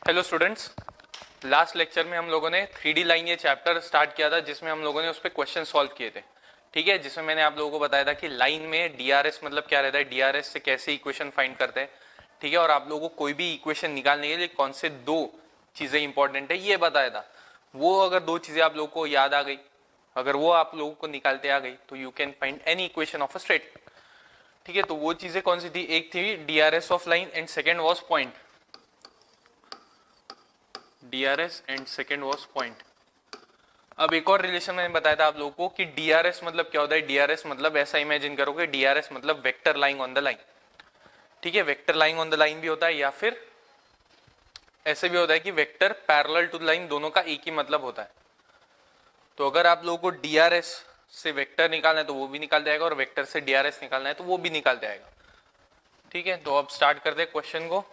Hello students, last lecture में हम लोगों ने 3D लाइन ये चैप्टर स्टार्ट किया था जिसमें हम लोगों ने उस पर क्वेश्चन सॉल्व किए थे। ठीक है, जिसमें मैंने आप लोगों को बताया था कि लाइन में डीआरएस मतलब क्या रहता है, डीआरएस से कैसे इक्वेशन फाइंड करते हैं। ठीक है, और आप लोगों को कोई भी इक्वेशन निकालने के लिए कौन से दो चीजें इंपॉर्टेंट है ये बताया था। वो अगर दो चीजें आप लोगों को याद आ गई, अगर वो आप लोगों को निकालते आ गई तो you can find any equation of a straight. ठीक है, तो वो चीजें कौन सी थी, एक थी DRS of line and second was point, DRS and second was point. अब एक और रिलेशन मैंने बताया था आप लोगों को कि DRS मतलब क्या होता है। DRS मतलब ऐसा इमेजिन करोगे, DRS मतलब vector lying on the line. ठीक है, vector lying on the line भी होता है या फिर ऐसे भी होता है कि vector parallel to the line, दोनों का एक ही मतलब होता है। तो अगर आप लोगों को DRS से वेक्टर निकालना है तो वो भी निकाल जाएगा, और वेक्टर से DRS निकालना है तो वो भी निकाल जाएगा। ठीक है, तो अब स्टार्ट करते हैं क्वेश्चन को।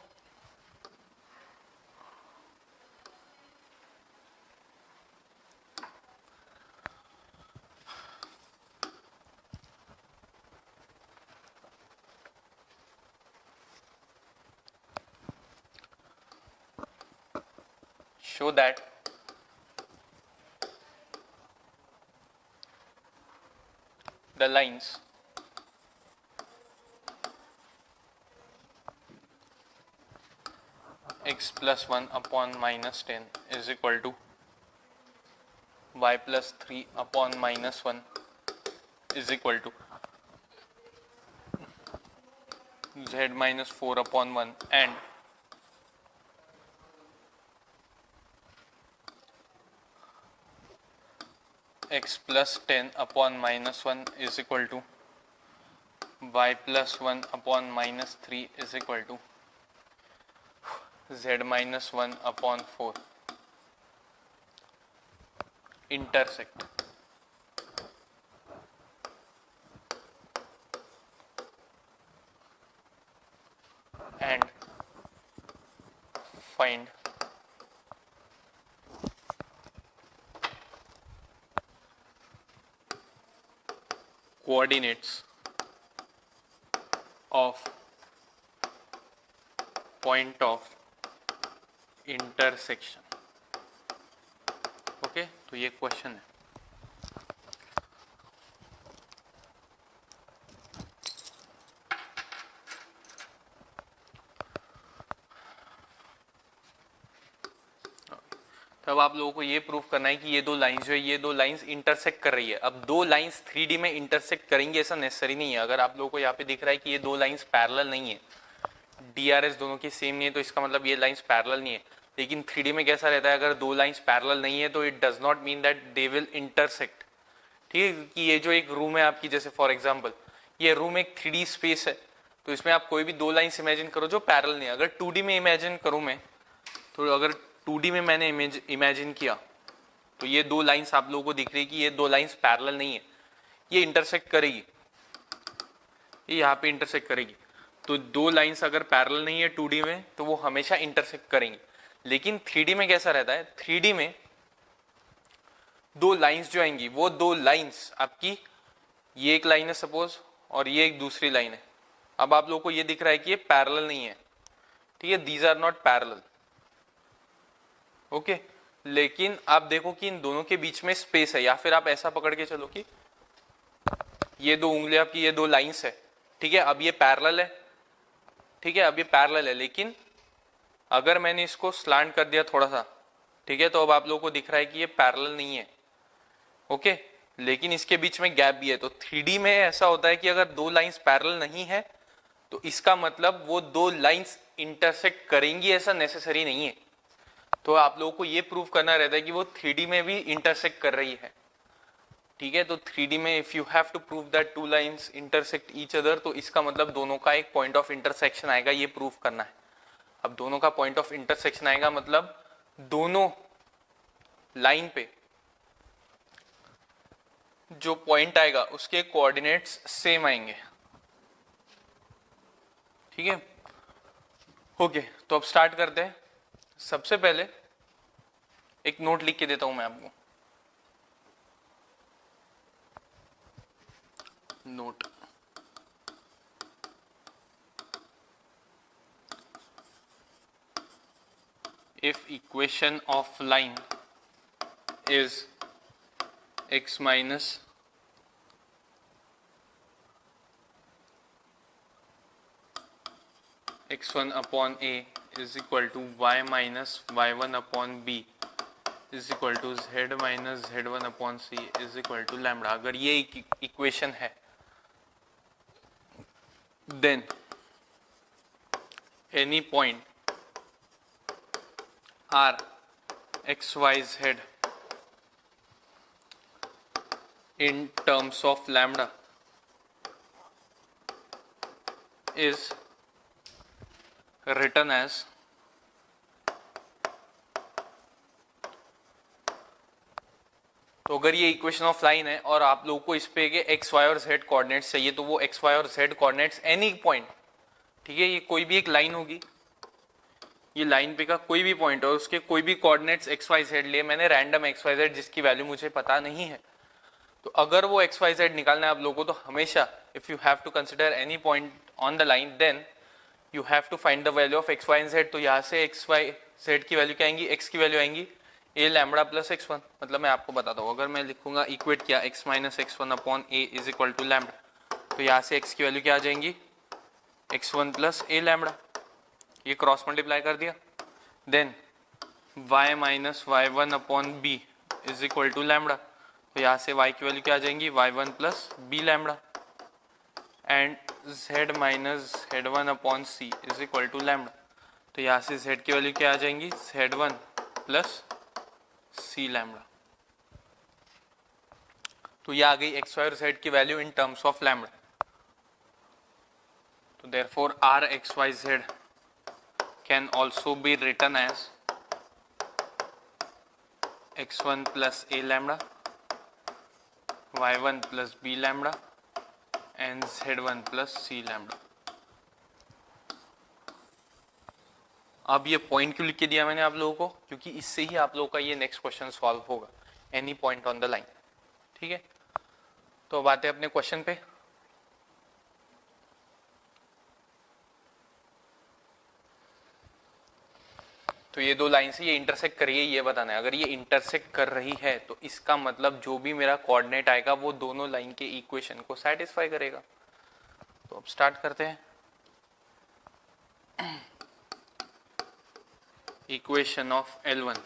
Show that the lines x plus 1 upon minus 10 is equal to y plus 3 upon minus 1 is equal to z minus 4 upon 1 and x plus 10 upon minus 1 is equal to y plus 1 upon minus 3 is equal to z minus 1 upon 4 intersect and find coordinates of point of intersection। Okay, तो ये question है। तब आप लोगों को ये proof करना है कि ये दो लाइंस जो है, ये दो लाइंस इंटरसेक्ट कर रही है। अब दो लाइंस 3D में इंटरसेक्ट करेंगे ऐसा नेसेसरी नहीं है। अगर आप लोगों को यहाँ पे दिख रहा है कि ये दो लाइंस पैरेलल नहीं है, DRS दोनों की सेम नहीं है, तो इसका मतलब ये लाइंस पैरेलल नहीं है। लेकिन 3D में कैसा रहता है, अगर दो लाइंस पैरेलल नहीं है तो it does not mean that they will intersect. ठीक है, कि ये जो एक रूम है आपकी, जैसे फॉर एग्जांपल ये रूम एक 3D स्पेस है, तो इसमें आप कोई भी दो लाइंस इमेजिन करो जो पैरेलल नहीं है। अगर 2D में इमेजिन करूं मैं, तो अगर 2D में मैंने इमेजिन किया तो ये दो लाइंस आप लोगों को दिख रही है कि ये दो लाइंस पैरेलल नहीं है, ये इंटरसेक्ट करेगी, ये यहाँ पे इंटरसेक्ट करेगी। तो दो लाइंस अगर पैरेलल नहीं है 2D में तो वो हमेशा इंटरसेक्ट करेंगी। लेकिन 3D में कैसा रहता है, 3D में दो लाइंस जो आएंगी वो दो लाइंस आपकी, ये एक लाइन है सपोज और ये एक दूसरी लाइन है। अब आप लोगों को ये दिख रहा है कि ये पैरेलल नहीं है, ठीक है, these are not parallel. Okay, लेकिन आप देखो कि इन दोनों के बीच में स्पेस है, या फिर आप ऐसा पकड़ के चलो कि ये दो उंगली आपकी, ये दो लाइंस है। ठीक है, अब ये पैरेलल है, ठीक है, अब ये पैरेलल है, लेकिन अगर मैंने इसको स्लांट कर दिया थोड़ा सा, ठीक है, तो अब आप लोगों को दिख रहा है कि ये पैरेलल नहीं है। ओके, लेकिन इसके बीच में गैप भी है। तो 3D में ऐसा होता है कि अगर दो लाइंस पैरेलल नहीं है तो इसका मतलब वो दो लाइंस इंटरसेक्ट करेंगी ऐसा नेसेसरी नहीं है। तो आप लोगों को ये प्रूव करना रहता है कि वो 3D में भी इंटरसेक्ट कर रही है। ठीक है, तो 3D में if you have to prove that two lines intersect each other, तो इसका मतलब दोनों का एक पॉइंट ऑफ इंटरसेक्शन आएगा, ये प्रूव करना है। अब दोनों का पॉइंट ऑफ इंटरसेक्शन आएगा मतलब दोनों लाइन पे जो पॉइंट आएगा उसके कोऑर्डिनेट्स सेम आएंगे। ठीक है, ओके, तो अब स्टार्ट करते हैं। सबसे पहले एक नोट लिख के देता हूं मैं आपको, note. if equation of line is x minus x1 upon a is equal to y minus y1 upon b is equal to z minus z1 upon c is equal to lambda, अगर ये equation है then any point r x y z in terms of lambda is written as तो अगर ये equation of line है और आप लोगों को इस पे के एक्स वाई और जेड कोऑर्डिनेट्स चाहिए तो वो एक्स वाई और जेड कोऑर्डिनेट्स एनी पॉइंट, ठीक है, ये कोई भी एक लाइन होगी, ये लाइन पे का कोई भी पॉइंट और उसके कोई भी कोऑर्डिनेट्स एक्स वाई जेड लिए, मैंने रैंडम एक्स वाई जेड जिसकी वैल्यू मुझे पता नहीं है, तो अगर वो एक्स वाई जेड निकालना है आप लोगों को तो हमेशा if you have to consider any point on the line then you have to find the value of X Y and Z. तो यहाँ से एक्स वाई जेड की वैल्यू क्या आएंगी, एक्स की वैल्यू आएंगी ए लैम्बडा प्लस x1, मतलब मैं आपको बताता हूँ, अगर मैं लिखूंगा इक्वेट किया x minus x1 upon A is equal to lambda, तो यहाँ से x की वैल्यू क्या आ जाएंगी x1 प्लस ए लैम्बडा, ये क्रॉस मल्टीप्लाई कर दिया, then y minus y1 upon B is equal to lambda, तो यहाँ से y की वैल्यू क्या आ जाएंगी y1 plus B lambda, and z minus z1 upon C is equal to lambda, तो यहाँ से z की वैल्यू क्या आ जाएंगी z1 प्लस सी लैम्बडा। तो ये आ गई एक्स वाई और जेड की value in terms of lambda, तो therefore are X Y Z can also be written as x1 plus A lambda, y1 plus B lambda and z1 plus C lambda. अब ये point क्यों लिख के दिया मैंने आप लोगों को, क्योंकि इससे ही आप लोगों का ये नेक्स्ट क्वेश्चन सॉल्व होगा, any point on the line, ठीक है। तो अब आते हैं अपने क्वेश्चन पे। तो ये दो लाइन से ये इंटरसेक्ट कर रही है, ये बताना है, अगर ये इंटरसेक्ट कर रही है तो इसका मतलब जो भी मेरा कोऑर्डिनेट आएगा वो दोनों लाइन के इक्वेशन को सेटिस्फाई करेगा। तो अब स्टार्ट करते हैं। Equation of L1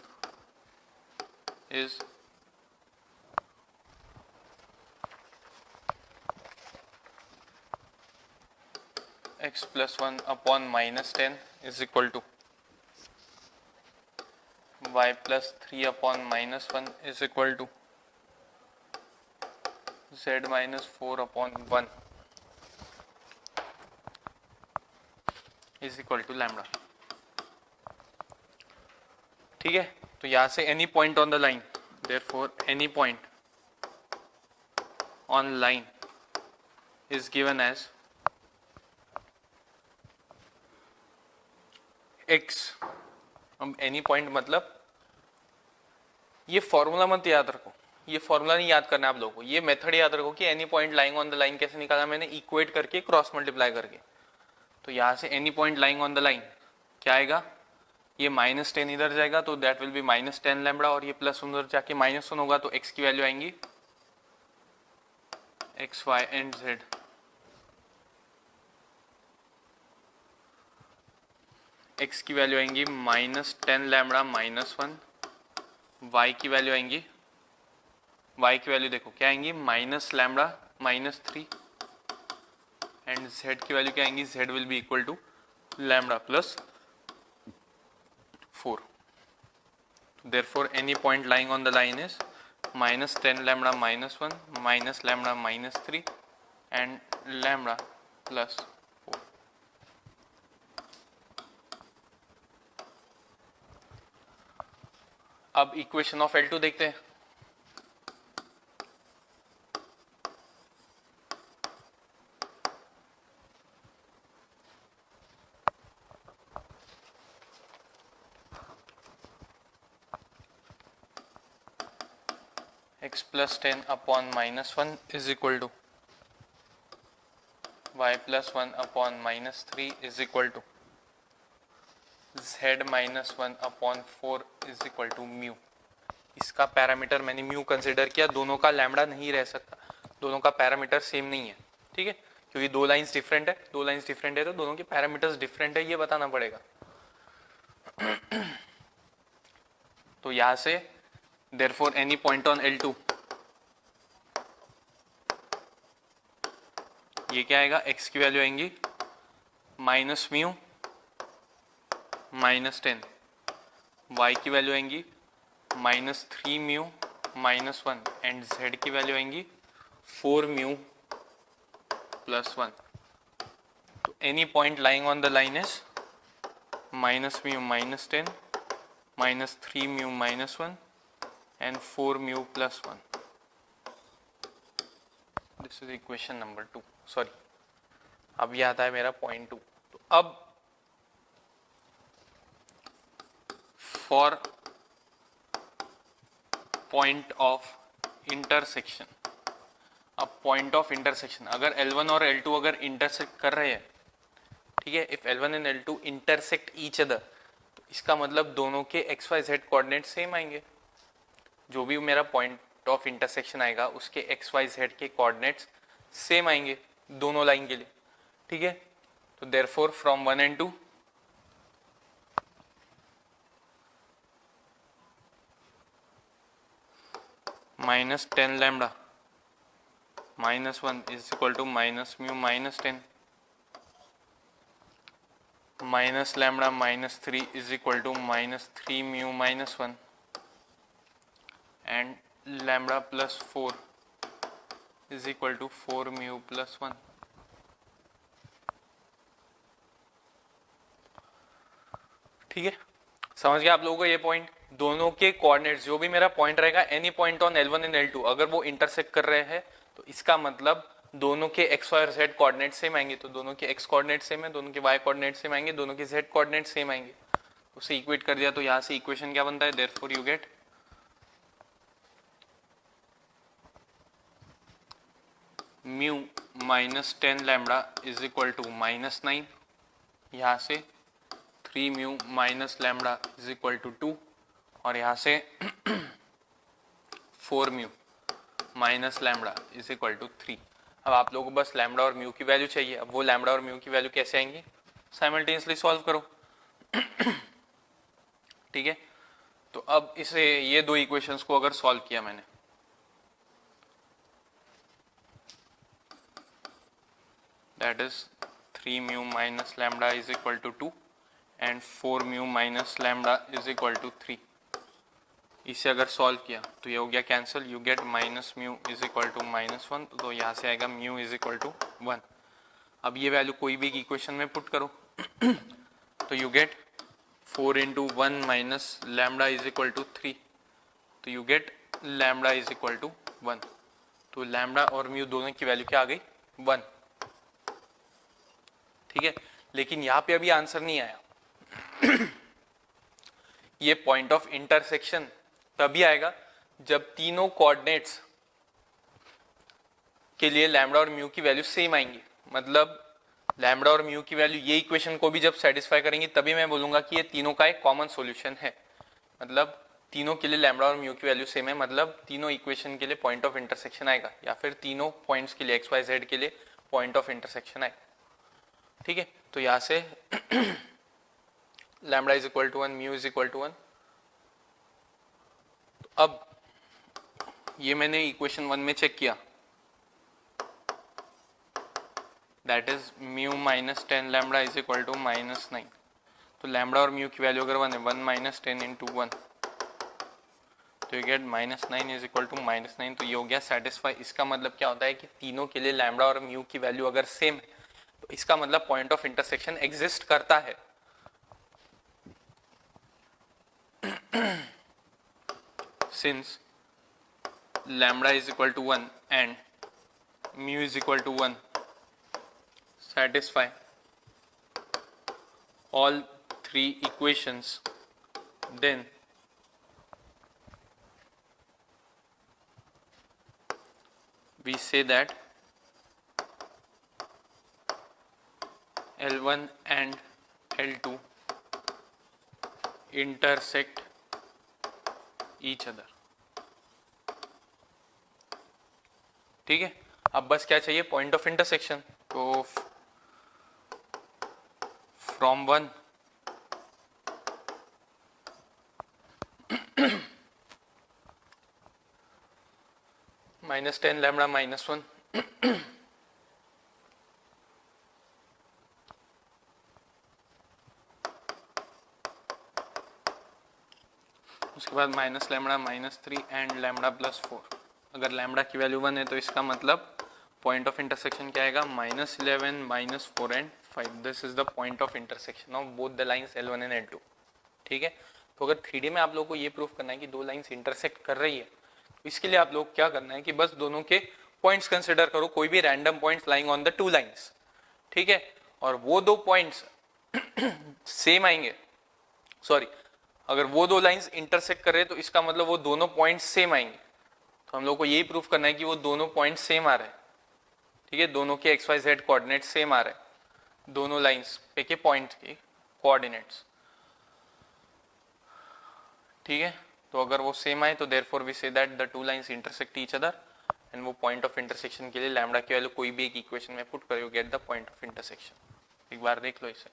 is x plus 1 upon minus 10 is equal to y plus 3 upon minus 1 is equal to z minus 4 upon 1 is equal to lambda, ठीक है। तो यहां से any point on the line, therefore any point on line is given as x। अब any point मतलब ये formula मत याद रखो, ये फॉर्मूला नहीं याद करना है आप लोगों को, ये मेथड याद रखो कि any point lying on the line कैसे निकाला मैंने, इक्वेट करके क्रॉस मल्टीप्लाई करके। तो यहां से any point lying on the line क्या आएगा, ये माइनस 10 इधर जाएगा तो that will be minus 10 lambda, और ये प्लस उधर जाके माइनस 1 होगा तो x की वैल्यू आएंगी x y and z, x की वैल्यू आएंगी माइनस 10 लैम्बडा माइनस 1, y की वैल्यू आएंगी, y की वैल्यू देखो क्या आएंगी minus lambda minus 3, and z की वैल्यू क्या आएंगी, z will be equal to lambda plus 4. Therefore, any point lying on the line is minus 10 lambda minus 1 minus lambda minus 3 and lambda plus 4. अब equation of L2 देखते हैं। x plus 10 upon minus 1 is equal to y plus 1 upon minus 3 is equal to z minus 1/4 is equal to mu. इसका parameter मैंने mu consider किया, दोनों का lambda नहीं रह सकता, दोनों का पैरामीटर सेम नहीं है, ठीक है, क्योंकि दो लाइंस डिफरेंट है, दो लाइंस डिफरेंट है तो दोनों के पैरामीटर्स डिफरेंट है, ये बताना पड़ेगा। तो यहां से therefore any point on L2, ये क्या आएगा, x की वैल्यू आएंगी माइनस म्यू माइनस 10, y की वैल्यू आएंगी minus 3 mu minus 1 and z की वैल्यू आएंगी 4 म्यू प्लस 1। तो any point lying on the line is minus mu minus 10 minus 3 mu minus 1 and 4 mu plus 1। This is equation number 2, sorry अब ये आता है मेरा पॉइंट 2। तो अब फॉर पॉइंट ऑफ इंटरसेक्शन, अब पॉइंट ऑफ इंटरसेक्शन अगर L1 और L2 अगर इंटरसेक्ट कर रहे हैं, ठीक है, if L1 and L2 intersect each other, तो इसका मतलब दोनों के XYZ कोऑर्डिनेट सेम आएंगे। जो भी मेरा पॉइंट ऑफ इंटरसेक्शन आएगा उसके XYZ के कोऑर्डिनेट्स सेम आएंगे दोनों लाइन के लिए, ठीक है। तो therefore from 1 and 2 minus 10 lambda minus 1 is equal to minus mu minus 10 minus lambda minus 3 is equal to minus 3 mu minus 1 and lambda plus 4 is equal to 4 mu plus 1। ठीक है, समझ गया आप लोगों को ये पॉइंट। दोनों के कोऑर्डिनेट्स, जो भी मेरा पॉइंट रहेगा, any point on L1 and L2 अगर वो इंटरसेक्ट कर रहे हैं तो इसका मतलब दोनों के x और z कोऑर्डिनेट सेम आएंगे। तो दोनों के x कोऑर्डिनेट सेम है, दोनों के y कोऑर्डिनेट सेम आएंगे, दोनों के z कोऑर्डिनेट सेम आएंगे। उसे इक्वेट कर दिया तो यहाँ से इक्वेशन क्या बनता है, therefore you get mu minus 10 lambda is equal to minus 9, यहाँ से 3 mu minus lambda is equal to 2 और यहाँ से 4 mu minus lambda is equal to 3। अब आप लोगों को बस लैम्डा और म्यू की वैल्यू चाहिए। अब वो लैम्डा और म्यू की वैल्यू कैसे आएंगी, साइमल्टेनियसली सॉल्व करो। ठीक है, तो अब इसे ये दो इक्वेशंस को अगर सॉल्व किया मैंने, that is 3 mu minus lambda is equal to 2 and 4 mu minus lambda is equal to 3। इसे अगर सॉल्व किया तो ये हो गया cancel, you get minus mu is equal to minus 1, तो यहाँ से आएगा म्यू इज इक्वल टू 1। अब ये वैल्यू कोई भी इक्वेशन में पुट करो तो you get 4 into 1 minus lambda is equal to 3, तो you get lambda is equal to 1। तो लैम्डा और म्यू दोनों की वैल्यू क्या आ गई, 1। ठीक है, लेकिन यहाँ पे अभी आंसर नहीं आया। ये पॉइंट ऑफ इंटरसेक्शन तभी आएगा जब तीनों कोऑर्डिनेट्स के लिए लैम्डा और म्यू की वैल्यू सेम आएंगी। मतलब लैम्डा और म्यू की वैल्यू ये इक्वेशन को भी जब सेटिस्फाई करेंगी तभी मैं बोलूंगा कि ये तीनों का एक कॉमन सॉल्यूशन है। मतलब तीनों के लिए लैम्डा और म्यू की वैल्यू सेम है, मतलब तीनों इक्वेशन के लिए पॉइंट ऑफ इंटरसेक्शन आएगा, या फिर तीनों पॉइंट्स के लिए XYZ के लिए पॉइंट ऑफ इंटरसेक्शन आएगा। ठीक है, तो यहां से lambda is equal to 1, mu is equal to 1। अब ये मैंने इक्वेशन 1 में चेक किया, that is mu minus 10 lambda is equal to minus 9। तो लैम्डा और म्यू की वैल्यू अगर 1 है, 1 माइनस 10 इंटू 1, तो you get minus 9 is equal to minus 9। तो ये हो गया सेटिस्फाई। इसका मतलब क्या होता है कि तीनों के लिए लैम्डा और म्यू की वैल्यू अगर सेम है तो इसका मतलब पॉइंट ऑफ इंटरसेक्शन एग्जिस्ट करता है। Since lambda is equal to 1 and mu is equal to 1 satisfy all three equations, then we say that L1 and L2 intersect each other. ठीक है, अब बस क्या चाहिए, पॉइंट ऑफ इंटरसेक्शन. तो from one -10 lambda -1, उसके बाद माइनस लैम्डा -3 एंड लैम्डा +4. अगर लैम्डा की वैल्यू 1 है तो इसका मतलब पॉइंट ऑफ इंटरसेक्शन क्या आएगा, -11 -4 and 5. This is the point of intersection of both the lines L1 and L2. ठीक है, तो अगर 3D में आप लोगों को ये प्रूफ करना है कि दो लाइंस इंटरसेक्ट कर रही है, तो इसके लिए आप लोग क्या करना है कि बस दोनों के पॉइंट्स कंसिडर करो, कोई भी random points lying on the two lines. ठीक है, और वो दो पॉइंट्स सेम आएंगे, सॉरी, अगर वो दो लाइंस इंटरसेक्ट कर रहे हैं तो इसका मतलब वो दोनों पॉइंट्स सेम आएंगे. तो हम लोग को यही प्रूफ करना है कि वो दोनों पॉइंट्स सेम आ रहे हैं. ठीक है, दोनों के XYZ कोऑर्डिनेट सेम आ रहे हैं, दोनों लाइंस पे के पॉइंट के कोऑर्डिनेट्स. ठीक है, तो अगर वो सेम आए तो therefore we say that the two lines intersect each other, and वो पॉइंट ऑफ इंटरसेक्शन के लिए लैम्डा की वैल्यू कोई भी एक इक्वेशन में पुट करो, you get the point of intersection. एक बार देख लो इसे.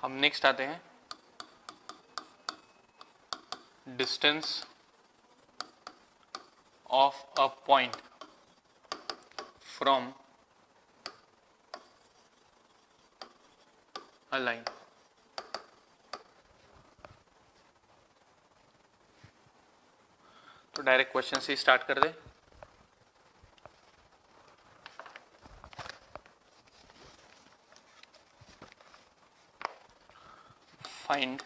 हम नेक्स्ट आते हैं distance of a point from a line. तो डायरेक्ट क्वेश्चन से स्टार्ट कर दे. Find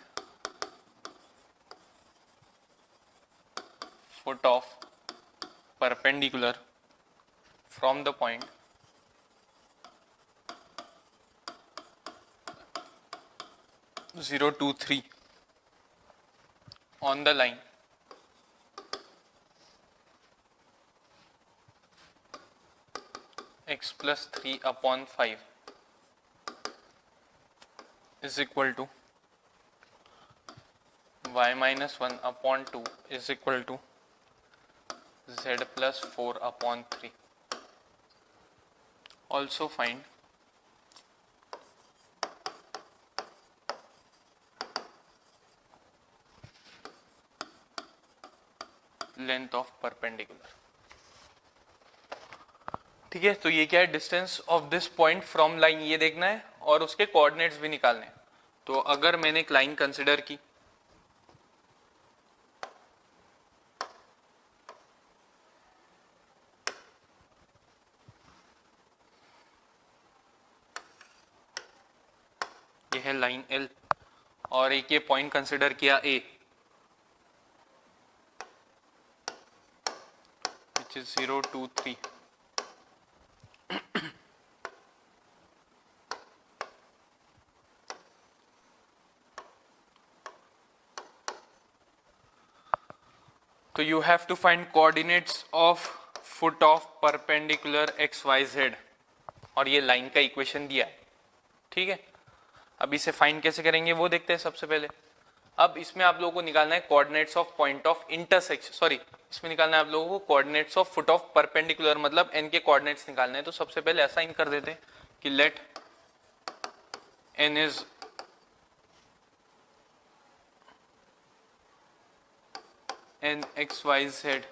foot of perpendicular from the point zero to 3 on the line x plus 3 upon 5 is equal to y minus 1 upon 2 is equal to z plus 4 upon 3. Also find length of perpendicular. ठीक है, तो ये क्या है, distance of this point from line, ये देखना है और उसके कोऑर्डिनेट्स भी निकालने हैं. तो अगर मैंने एक लाइन कंसिडर की, ये है लाइन L, और एक ये पॉइंट कंसिडर किया A, which is 0 2 3. तो you have to find coordinates of foot of perpendicular XYZ, और ये लाइन का इक्वेशन दिया है. ठीक है, अब इसे फाइंड कैसे करेंगे वो देखते हैं सबसे पहले। अब इसमें आप लोगों को निकालना है coordinates of point of intersection, sorry इसमें निकालना है आप लोगों को coordinates of foot of perpendicular, मतलब n के कोऑर्डिनेट्स निकालने हैं। तो सबसे पहले असाइन कर देते हैं कि let n is n x y z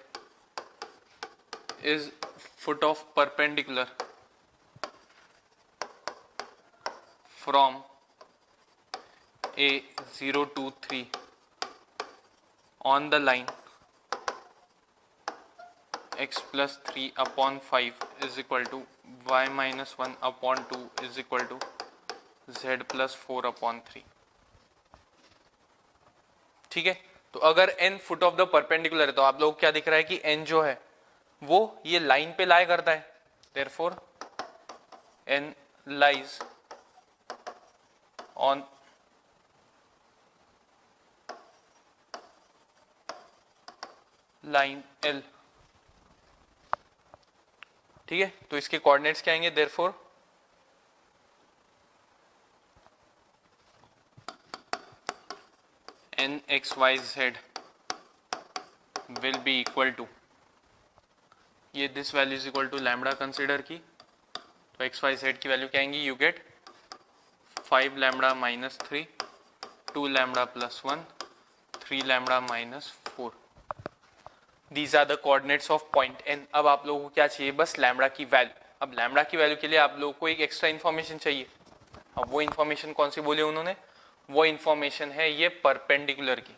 is foot of perpendicular from a 0 to 3 on the line x plus 3 upon 5 is equal to y minus 1 upon 2 is equal to z plus 4 upon 3। ठीक है, तो अगर n foot of the perpendicular है तो आप लोग क्या दिख रहा है कि n जो है वो ये लाइन पे लाई करता है, therefore n lies on line L। ठीक है, तो इसके कोऑर्डिनेट्स क्या आएंगे, therefore n x y z will be equal to, ये this value is equal to lambda consider की, तो एक्स वाई जेड की वैल्यू क्या आएंगी, you get 5 lambda minus 3, 2 lambda plus 1, 3 lambda minus 4। These are the coordinates of point n. अब आप लोगों को क्या चाहिए, बस लैम्बडा की वैल्यू। अब लैम्बडा की वैल्यू के लिए आप लोगों को एक एक्स्ट्रा इन्फॉर्मेशन चाहिए। अब वो इन्फॉर्मेशन कौन सी बोली उन्होंने, वो इन्फॉर्मेशन है ये परपेंडिकुलर की,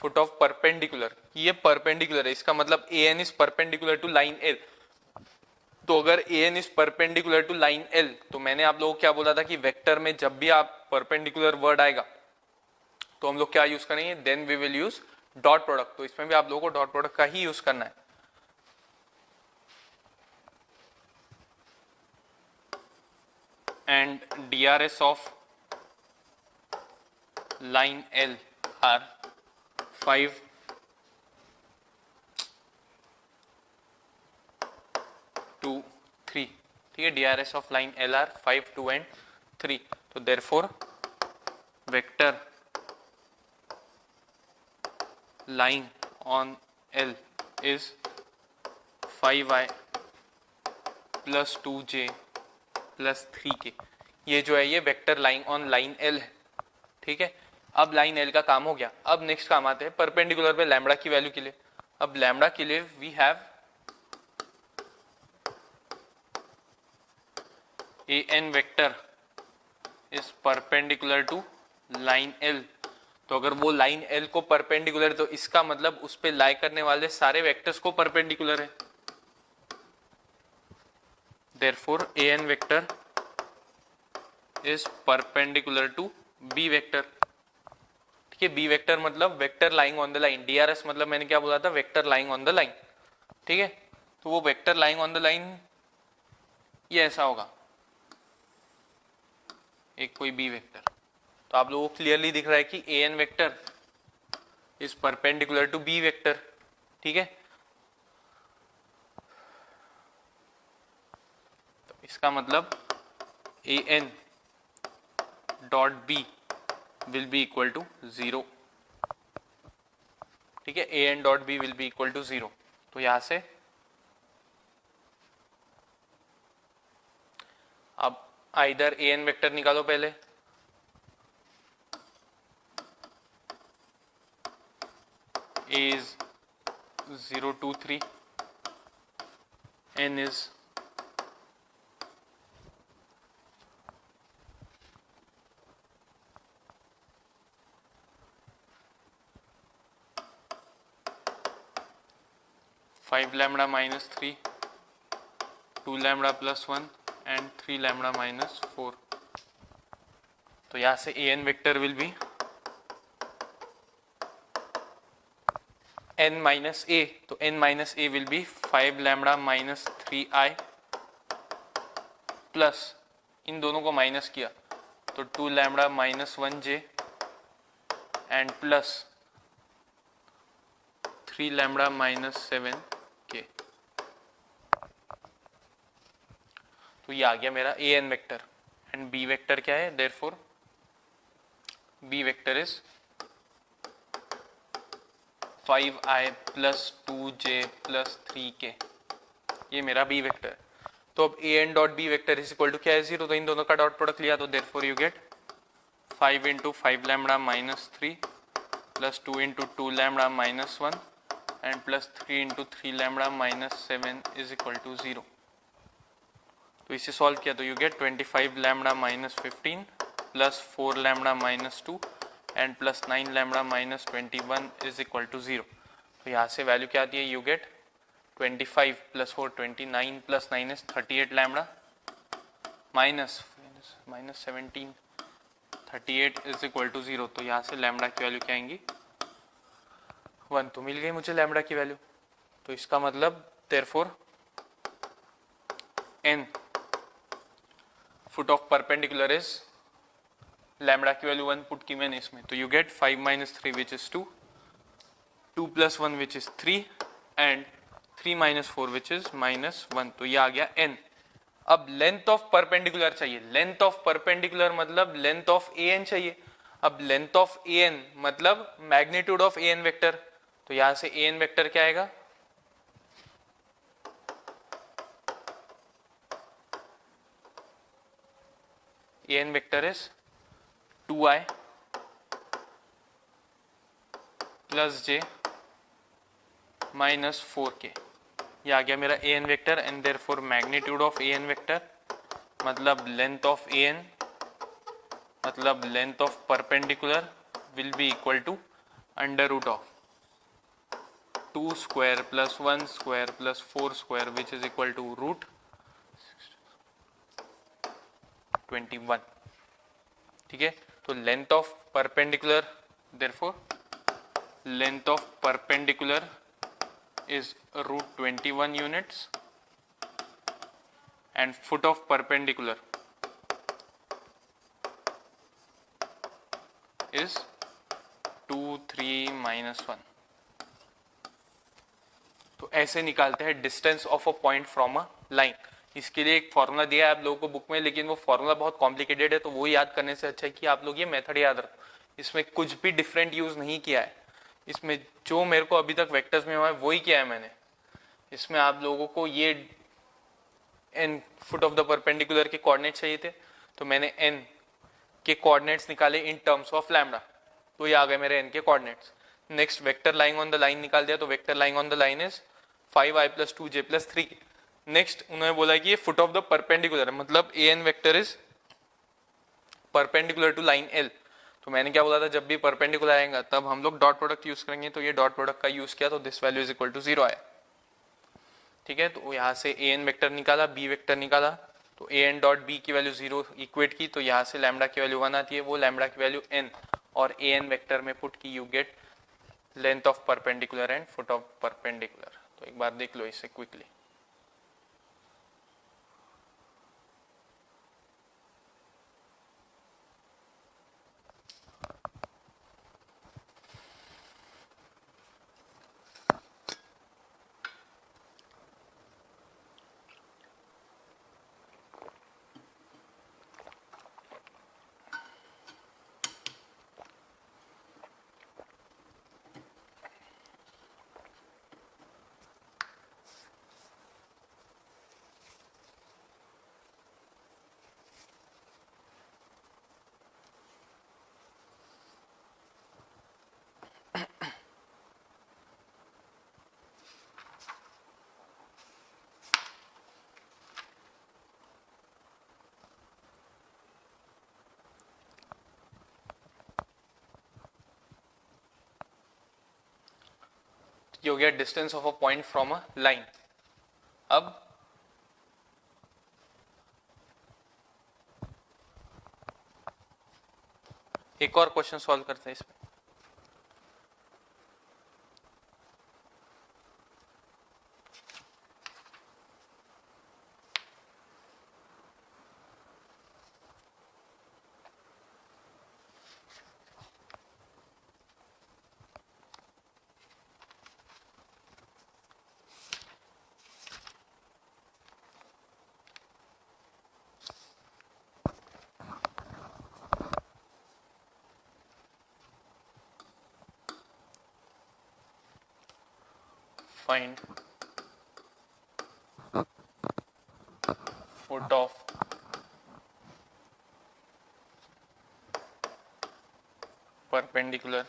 फुट ऑफ परपेंडिकुलर, ये परपेंडिकुलर है, इसका मतलब A N is perpendicular to line L. तो अगर A N is perpendicular to line L, तो मैंने आप लोगों को क्या बोला था कि वेक्टर में जब भी आप परपेंडिकुलर वर्ड आएगा तो हम लोग क्या यूज करेंगे, then we will use dot product. तो इसमें भी आप लोगों को डॉट प्रोडक्ट का ही यूज करना है। And DRS of line L are 5, 2, 3। ठीक है, DRS of line L are 5, 2 and 3। तो therefore vector line on L is 5i plus 2j plus 3k। ये जो है ये vector line on line L है। ठीक है, अब लाइन L का काम हो गया। अब नेक्स्ट काम आते हैं परपेंडिकुलर पे लैम्बडा की वैल्यू के लिए। अब लैम्बडा के लिए we have a N vector is perpendicular to line L। तो अगर वो लाइन L को परपेंडिकुलर, तो इसका मतलब उस पे लाई करने वाले सारे वेक्टर्स को परपेंडिकुलर है। Therefore a N vector is perpendicular to B vector. ठीक है, बी वेक्टर मतलब vector lying on the line. DRS मतलब मैंने क्या बोला था, vector lying on the line. ठीक है, तो वो vector lying on the line ये ऐसा होगा, एक कोई बी वेक्टर। तो आप लोगों को क्लियरली दिख रहा है कि A N vector is perpendicular to B vector. ठीक है, तो इसका मतलब A N dot B will be equal to 0। ठीक है, A N dot B will be equal to 0। तो यहां से अब आइदर ए एन वेक्टर निकालो पहले, A is 0, 2, 3, N is 5 lambda minus 3, 2 lambda plus 1 and 3 lambda minus 4। तो यहां से A N vector will be n minus A, तो n minus A will be 5 lambda minus 3i plus, इन दोनों को minus किया तो 2 lambda minus 1j and plus 3 lambda minus 7k। तो ये आ गया मेरा A N vector. And B vector क्या है, therefore B vector is 5i plus 2j plus 3k, ये मेरा बी वेक्टर है। तो अब A N dot b vector is equal to क्या है, 0, तो इन दोनों का डॉट प्रोडक्ट लिया तो therefore you get 5 into 5 lambda minus 3 plus 2 into 2 lambda minus 1 and plus 3 into 3 lambda minus 7 is equal to 0। तो इसे सॉल्व किया तो you get 25 lambda minus 15 plus 4 lambda minus 2 and plus 9 lambda minus 21 is equal to 0। तो यहाँ से value क्या आती है, you get 25 plus 4 29 plus 9 is 38 lambda minus 17 38 is equal to 0। तो यहाँ से लैम्बडा की वैल्यू क्या आएंगी, 1। तो मिल गई मुझे लैम्बडा की वैल्यू। तो इसका मतलब therefore n foot of perpendicular is, lambda की वैल्यू 1 पुट की मैंने इसमें, तो you get 5 minus 3 which is 2, 2 plus 1 which is 3 and 3 minus 4 which is minus 1। तो ये आ गया n। अब लेंथ ऑफ परपेंडिकुलर चाहिए, लेंथ ऑफ परपेंडिकुलर मतलब लेंथ ऑफ ए एन चाहिए। अब लेंथ ऑफ ए एन मतलब magnitude of A N vector, तो यहां से ए एन वेक्टर क्या आएगा, A N vector is 2i plus j minus 4k। ये आ गया मेरा A N vector and therefore magnitude of A N vector मतलब लेंथ ऑफ ए एन मतलब length of perpendicular will be equal to under root of 2 square plus 1 square plus 4 square which is equal to root 21। ठीक है, तो length of perpendicular, therefore length of perpendicular is root 21 units and foot of perpendicular is 2 3 minus 1। तो ऐसे निकालते हैं distance of a point from a line. इसके लिए एक फॉर्मूला दिया है आप लोगों को बुक में, लेकिन वो फॉर्मूला बहुत कॉम्प्लिकेटेड है, तो वो याद करने से अच्छा है कि आप लोग ये मेथड याद रखो। इसमें कुछ भी डिफरेंट यूज नहीं किया है, इसमें जो मेरे को अभी तक वेक्टर्स में हुआ है वही किया है मैंने। इसमें आप लोगों को ये n foot of the perpendicular के कोऑर्डिनेट चाहिए थे, तो मैंने n के कोऑर्डिनेट्स निकाले इन टर्म्स ऑफ लैम्बडा, तो ये आ गए मेरे n के coordinates. Next vector lying on the line निकाल दिया, तो vector lying on the line is 5i plus 2j plus 3। Next उन्होंने बोला कि ये फुट ऑफ द परपेंडिकुलर है, मतलब A N vector is perpendicular to line l। तो मैंने क्या बोला था, जब भी परपेंडिकुलर आएगा तब हम लोग डॉट प्रोडक्ट यूज करेंगे, तो ये डॉट प्रोडक्ट का यूज किया तो this value is equal to 0 आया। ठीक है, तो यहाँ से ए एन वेक्टर निकाला, बी वेक्टर निकाला, तो ए एन डॉट बी की वैल्यू 0 इक्वेट की, तो यहाँ से लैम्बडा की वैल्यू 1 आती है, वो लैम्बडा की वैल्यू n और ए एन वेक्टर में पुट की, you get length of perpendicular and foot of perpendicular. तो एक बार देख लो इसे क्विकली। ये हो गया distance of a point from a line. अब एक और क्वेश्चन सॉल्व करते हैं इसमें। find foot of perpendicular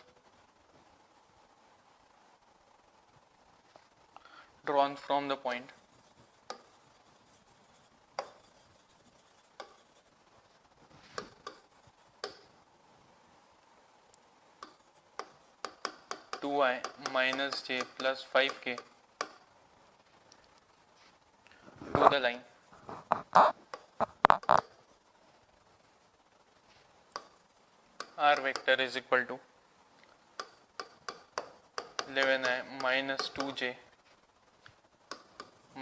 drawn from the point two i minus j plus 5k to the line r vector is equal to 11i minus 2j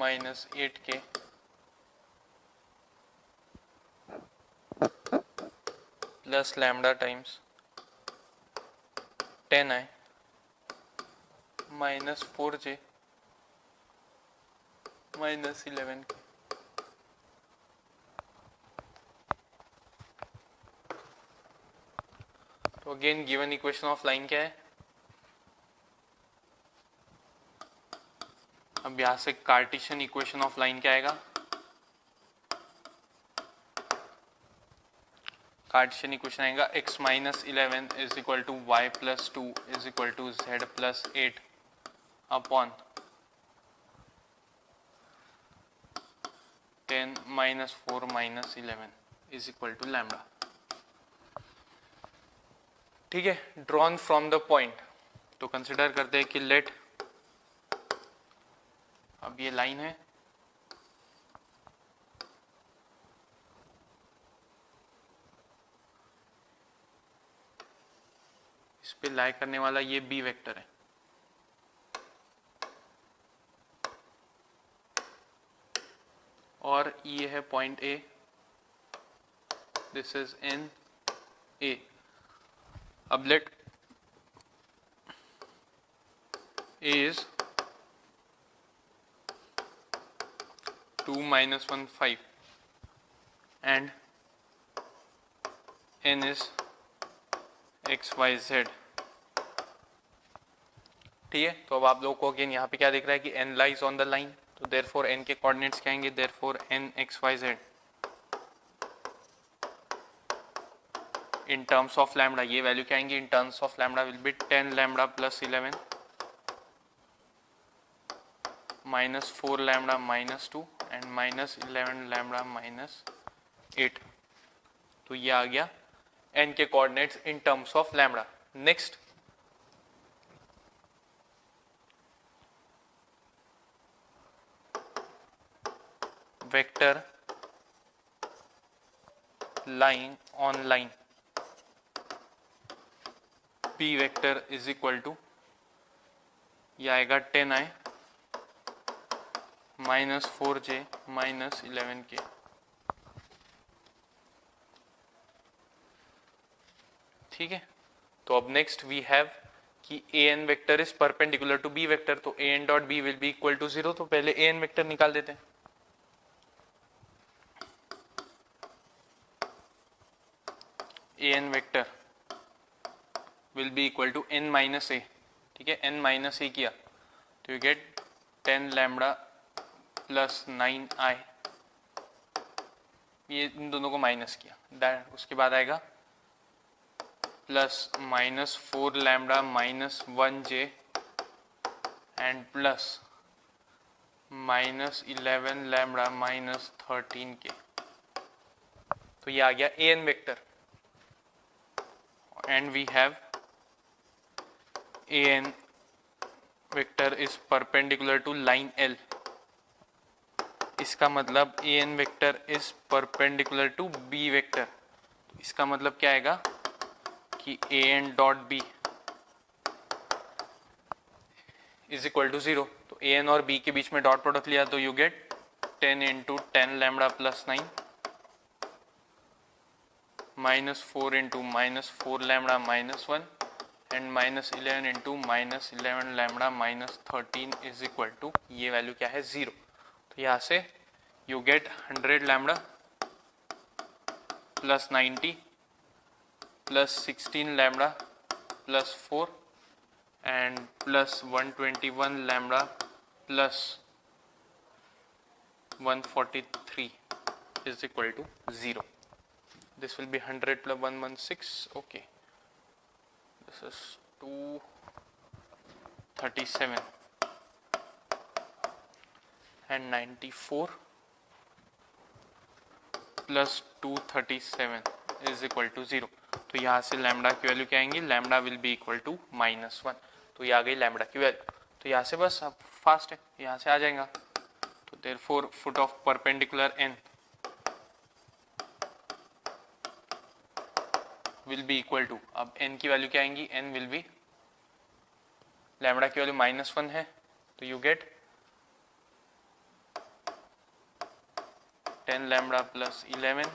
minus 8k plus lambda times 10i minus 4j minus 11k. तो again given equation of line क्या है? अब यहां से Cartesian equation of line क्या आएगा? Cartesian equation आएगा x minus 11 is equal to y plus 2 is equal to z plus 8 upon 10 minus 4 minus 11 is equal to lambda. ठीक है, ड्रॉन फ्रॉम द पॉइंट. तो कंसिडर करते हैं कि लेट, अब ये लाइन है, इस पे लाई करने वाला ये बी वेक्टर है. और ये है point a, this is n a. अब let A is 2 minus 1 5 and N is x y z. ठीक है, तो अब आप लोगों को अगेन यहाँ पे क्या दिख रहा है कि N lies on the line, तो therefore N के कोऑर्डिनेट्स क्या आएंगे? therefore N x y z in terms of lambda, ये वैल्यू क्या आएंगे? in terms of lambda will be 10 lambda plus 11 minus 4 lambda minus 2 and minus 11 lambda minus 8. तो ये आ गया n के कोऑर्डिनेट्स in terms of lambda. Next vector line on line p vector is equal to, ये आएगा 10i minus 4j minus 11k. ठीक है, तो अब नेक्स्ट वी हैव कि an vector is perpendicular to b vector, तो an dot b will be equal to 0. तो पहले an वेक्टर निकाल देते हैं. an vector will be equal to n minus a. ठीक है, n माइनस a किया तो you get 10 lambda plus 9i, ये इन दोनों को माइनस किया. उसके बाद आएगा plus minus 4 lambda minus 1j and plus minus 11 lambda minus 13k. तो ये आ गया an vector. And we have an vector is perpendicular to line L. इसका मतलब an vector is perpendicular to b vector. इसका मतलब क्या आएगा कि an dot b is equal to 0. तो an और b के बीच में डॉट प्रोडक्ट लिया तो you get 10 into 10 lambda plus 9 minus 4 into minus 4 lambda minus 1 and minus 11 into minus 11 lambda minus 13 is equal to, ये वैल्यू क्या है? 0. तो यहाँ से you get 100 lambda plus 90 plus 16 lambda plus 4 and plus 121 lambda plus 143 is equal to 0. This will be 100 plus 116. Okay, this is 237 and 94 plus 237 is equal to 0. तो यहाँ से lambda की वैल्यू क्या आएंगी, lambda will be equal to -1. तो ये आ गई लैम्डा की वैल्यू. तो यहाँ से बस अब फास्ट है, यहाँ से आ जाएगा. तो therefore foot of perpendicular n will be equal to, अब n की वैल्यू क्या आएंगी, n विल बी, लैम्डा की वैल्यू -1 है तो यू गेट 10 लैम्डा प्लस 11.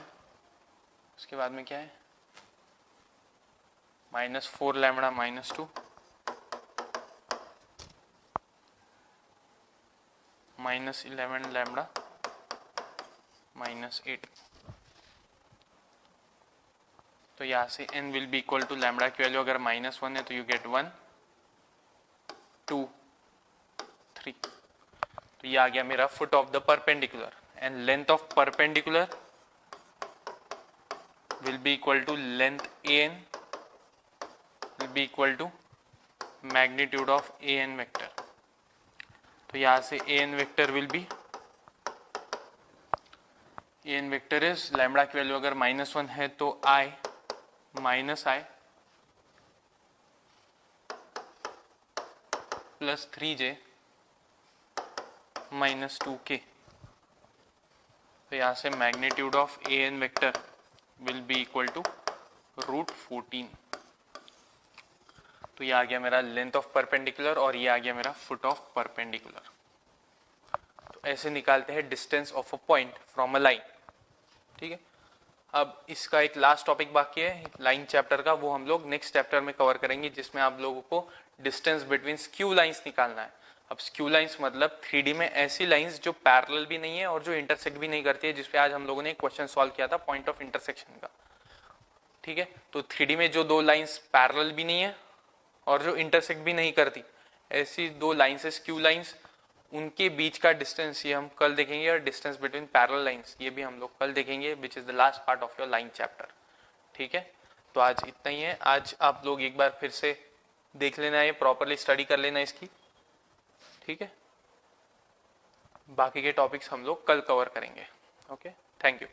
उसके बाद में क्या है, -4 लैम्डा -2 -11 लैम्डा -8. तो यहाँ से n will be equal to, lambda की वैल्यू अगर -1 है तो यू गेट 1 2 3. तो ये आ गया मेरा foot of the perpendicular. And length of perpendicular will be equal to length an will be equal to magnitude of an vector. तो यहाँ से an vector will be, an vector is, lambda की value अगर -1 है तो i minus i plus 3j -2k. तो यहाँ से magnitude of an vector will be equal to √14. तो ये आ गया मेरा लेंथ ऑफ परपेंडिकुलर और ये आ गया मेरा फुट ऑफ परपेंडिकुलर. तो ऐसे निकालते हैं distance of a point from a line. ठीक है, अब इसका एक लास्ट टॉपिक बाकी है लाइन चैप्टर का, वो हम लोग नेक्स्ट चैप्टर में कवर करेंगे, जिसमें आप लोगों को डिस्टेंस बिटवीन स्क्यू लाइंस निकालना है. अब स्क्यू लाइंस मतलब 3D में ऐसी लाइंस जो पैरेलल भी नहीं है और जो इंटरसेक्ट भी नहीं करती है, जिसपे आज हम लोगों ने एक क्वेश्चन सॉल्व किया था पॉइंट ऑफ इंटरसेक्शन का. ठीक है, तो 3D में जो दो लाइंस पैरेलल भी नहीं है और जो इंटरसेक्ट भी नहीं करती, ऐसी दो लाइंस है स्क्यू लाइंस, उनके बीच का डिस्टेंस ये हम कल देखेंगे. और डिस्टेंस बिटवीन पैरेलल लाइंस ये भी हम लोग कल देखेंगे, which is the last part of your line chapter. ठीक है, तो आज इतना ही है. आज आप लोग एक बार फिर से देख लेना है, प्रॉपरली स्टडी कर लेना इसकी. ठीक है, बाकी के टॉपिक्स हम लोग कल कवर करेंगे. Okay, thank you.